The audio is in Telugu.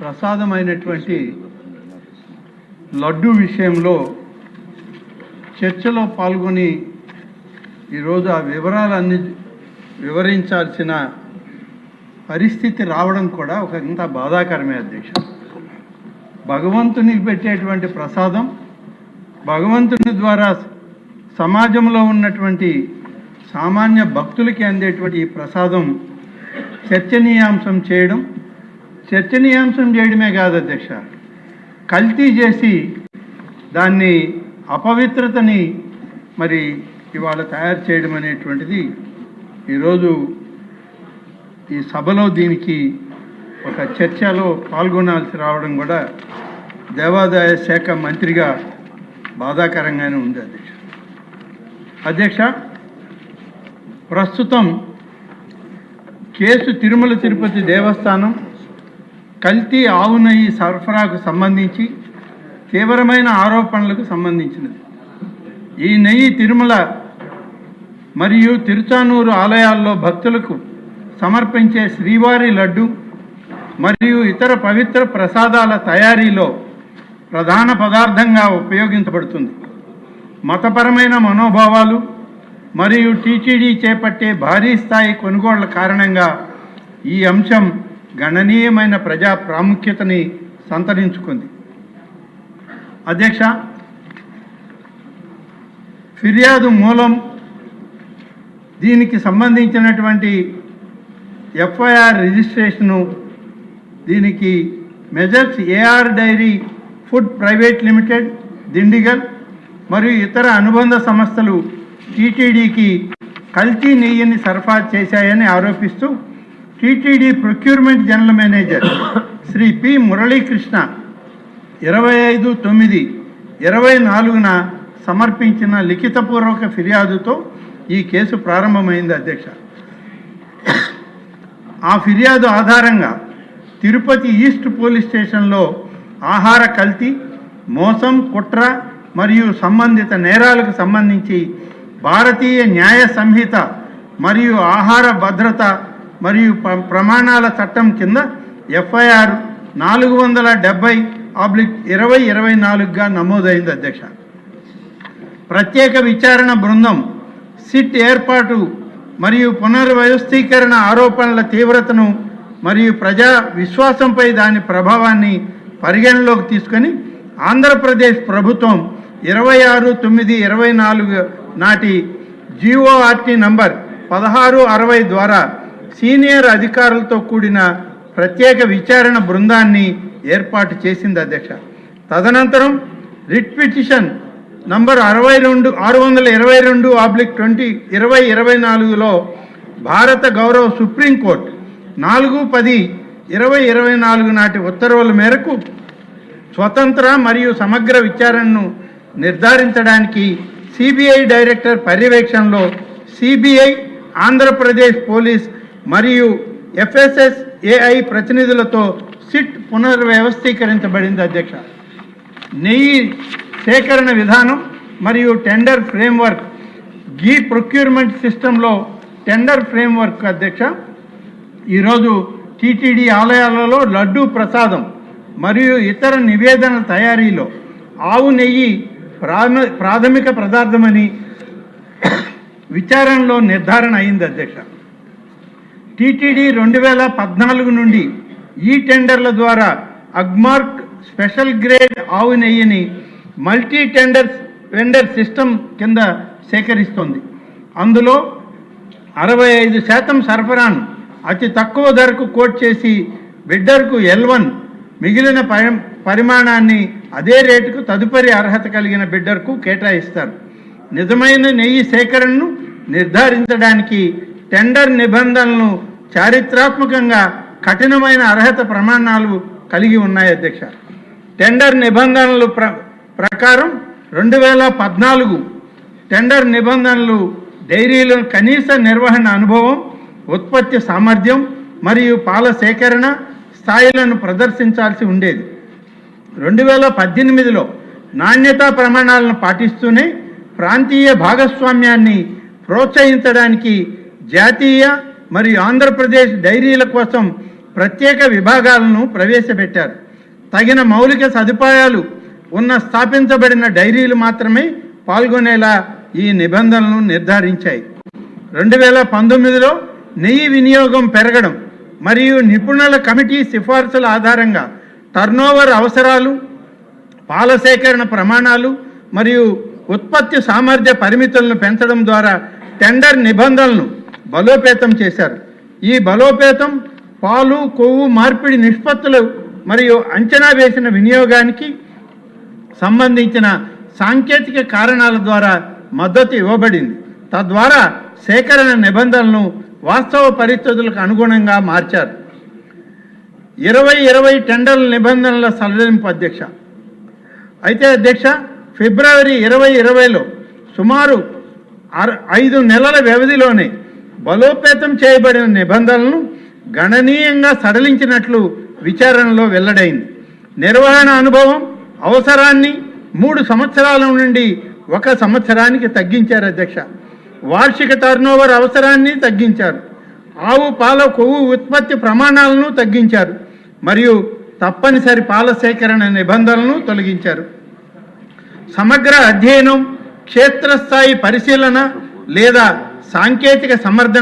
ప్రసాదమైనటువంటి లడ్డు విషయంలో చర్చలో పాల్గొని ఈరోజు ఆ వివరాలన్నీ వివరించాల్సిన పరిస్థితి రావడం కూడా ఒక ఇంత బాధాకరమే అధ్యక్ష. భగవంతునికి పెట్టేటువంటి ప్రసాదం, భగవంతుని ద్వారా సమాజంలో ఉన్నటువంటి సామాన్య భక్తులకి అందేటువంటి ఈ ప్రసాదం చర్చనీయాంశం చేయడమే కాదు అధ్యక్ష, కల్తీ చేసి దాన్ని అపవిత్రతని మరి ఇవాళ తయారు చేయడం అనేటువంటిది ఈరోజు ఈ సభలో దీనికి ఒక చర్చలో పాల్గొనాల్సి రావడం కూడా దేవాదాయ శాఖ మంత్రిగా బాధాకరంగానే ఉంది అధ్యక్ష. ప్రస్తుతం కేసు తిరుమల తిరుపతి దేవస్థానం కల్తీ ఆవు నెయ్యి సరఫరాకు సంబంధించి తీవ్రమైన ఆరోపణలకు సంబంధించినది. ఈ నెయ్యి తిరుమల మరియు తిరుచానూరు ఆలయాల్లో భక్తులకు సమర్పించే శ్రీవారి లడ్డు మరియు ఇతర పవిత్ర ప్రసాదాల తయారీలో ప్రధాన పదార్థంగా ఉపయోగించబడుతుంది. మతపరమైన మనోభావాలు మరియు టీటీడీ చేపట్టే భారీ స్థాయి కొనుగోళ్ల కారణంగా ఈ అంశం గణనీయమైన ప్రజా ప్రాముఖ్యతని సంతరించుకుంది. అధ్యక్ష, ఫిర్యాదు మూలం, దీనికి సంబంధించినటువంటి ఎఫ్ఐఆర్ రిజిస్ట్రేషను, దీనికి Messrs AR Dairy Food Private Limited Dindigul మరియు ఇతర అనుబంధ సంస్థలు టీటీడీకి కల్తీ నెయ్యిని సరఫరా చేశాయని ఆరోపిస్తూ TTD procurement general manager Shri P Muralikrishna 25/9/24 సమర్పించిన లిఖితపూర్వక ఫిర్యాదుతో ఈ కేసు ప్రారంభమైంది అధ్యక్ష. ఆ ఫిర్యాదు ఆధారంగా తిరుపతి ఈస్ట్ పోలీస్ స్టేషన్లో ఆహార కల్తీ, మోసం, కుట్ర మరియు సంబంధిత నేరాలకు సంబంధించి భారతీయ న్యాయ సంహిత మరియు ఆహార భద్రత మరియు ప్రమాణాల చట్టం కింద ఎఫ్ఐఆర్ 470/2024గా నమోదైంది అధ్యక్ష. ప్రత్యేక విచారణ బృందం సిట్ ఏర్పాటు మరియు పునర్వ్యవస్థీకరణ ఆరోపణల తీవ్రతను మరియు ప్రజా విశ్వాసంపై దాని ప్రభావాన్ని పరిగణలోకి తీసుకొని ఆంధ్రప్రదేశ్ ప్రభుత్వం 26/9/24 నాటి జీఓఆర్టీ నంబర్ 1660 ద్వారా సీనియర్ అధికారులతో కూడిన ప్రత్యేక విచారణ బృందాన్ని ఏర్పాటు చేసింది అధ్యక్ష. తదనంతరం రిట్ పిటిషన్ నంబర్ 622/2024లో భారత గౌరవ సుప్రీంకోర్టు 4/10/2024 నాటి ఉత్తర్వుల మేరకు స్వతంత్ర మరియు సమగ్ర విచారణను నిర్ధారించడానికి సిబిఐ డైరెక్టర్ పర్యవేక్షణలో సిబిఐ, ఆంధ్రప్రదేశ్ పోలీస్ మరియు ఎఫ్ఎస్ఎస్ఏఐ ప్రతినిధులతో సిట్ పునర్వ్యవస్థీకరించబడింది అధ్యక్ష. నెయ్యి సేకరణ విధానం మరియు టెండర్ ఫ్రేమ్వర్క్, గీ ప్రొక్యూర్మెంట్ సిస్టంలో టెండర్ ఫ్రేమ్వర్క్ అధ్యక్ష. ఈరోజు టీటీడీ ఆలయాలలో లడ్డూ ప్రసాదం మరియు ఇతర నివేదనల తయారీలో ఆవు నెయ్యి ప్రాథమిక పదార్థమని విచారణలో నిర్ధారణ అయింది అధ్యక్ష. టీటీడీ 2014 నుండి ఈ టెండర్ల ద్వారా అగ్మార్క్ స్పెషల్ గ్రేడ్ ఆవు నెయ్యిని మల్టీ వెండర్ సిస్టమ్ కింద సేకరిస్తోంది. అందులో 65% సరఫరాను అతి తక్కువ ధరకు కోట్ చేసి బిడ్డర్కు L1, మిగిలిన పరిమాణాన్ని అదే రేటుకు తదుపరి అర్హత కలిగిన బిడ్డర్కు కేటాయిస్తారు. నిజమైన నెయ్యి సేకరణను నిర్ధారించడానికి టెండర్ నిబంధనలను చారిత్రాత్మకంగా కఠినమైన అర్హత ప్రమాణాలు కలిగి ఉన్నాయి అధ్యక్ష. టెండర్ నిబంధనలు ప్రకారం 2014 టెండర్ నిబంధనలు డైరీలో కనీస నిర్వహణ అనుభవం, ఉత్పత్తి సామర్థ్యం మరియు పాల సేకరణ స్థాయిలను ప్రదర్శించాల్సి ఉండేది. 2018లో నాణ్యతా ప్రమాణాలను పాటిస్తూనే ప్రాంతీయ భాగస్వామ్యాన్ని ప్రోత్సహించడానికి జాతీయ మరియు ఆంధ్రప్రదేశ్ డైరీల కోసం ప్రత్యేక విభాగాలను ప్రవేశపెట్టారు. తగిన మౌలిక సదుపాయాలు ఉన్న స్థాపించబడిన డైరీలు మాత్రమే పాల్గొనేలా ఈ నిబంధనలను నిర్ధారించాయి. 2019లో నెయ్యి వినియోగం పెరగడం మరియు నిపుణుల కమిటీ సిఫార్సుల ఆధారంగా టర్నోవర్ అవసరాలు, పాల సేకరణ ప్రమాణాలు మరియు ఉత్పత్తి సామర్థ్య పరిమితులను పెంచడం ద్వారా టెండర్ నిబంధనలను బలోపేతం చేశారు. ఈ బలోపేతం పాలు, కొవ్వు మార్పిడి నిష్పత్తులు మరియు అంచనా వేసిన వినియోగానికి సంబంధించిన సాంకేతిక కారణాల ద్వారా మద్దతు ఇవ్వబడింది. తద్వారా సేకరణ నిబంధనలను వాస్తవ పరిస్థితులకు అనుగుణంగా మార్చారు. 2020 టెండర్ల నిబంధనల సడలింపు అధ్యక్ష. అయితే అధ్యక్ష, ఫిబ్రవరి 2020లో సుమారు 5 నెలల వ్యవధిలోనే బలోపేతం చేయబడిన నిబంధనలను గణనీయంగా సడలించినట్లు విచారణలో వెల్లడైంది. నిర్వహణ అనుభవం అవసరాన్ని 3 సంవత్సరాల నుండి 1 సంవత్సరానికి తగ్గించారు అధ్యక్ష. వార్షిక టర్నోవర్ అవసరాన్ని తగ్గించారు. ఆవు పాల కొవ్వు ఉత్పత్తి ప్రమాణాలను తగ్గించారు మరియు తప్పనిసరి పాల సేకరణ నిబంధనలను తొలగించారు. సమగ్ర అధ్యయనం, క్షేత్రస్థాయి పరిశీలన లేదా సాంకేతిక సమర్థన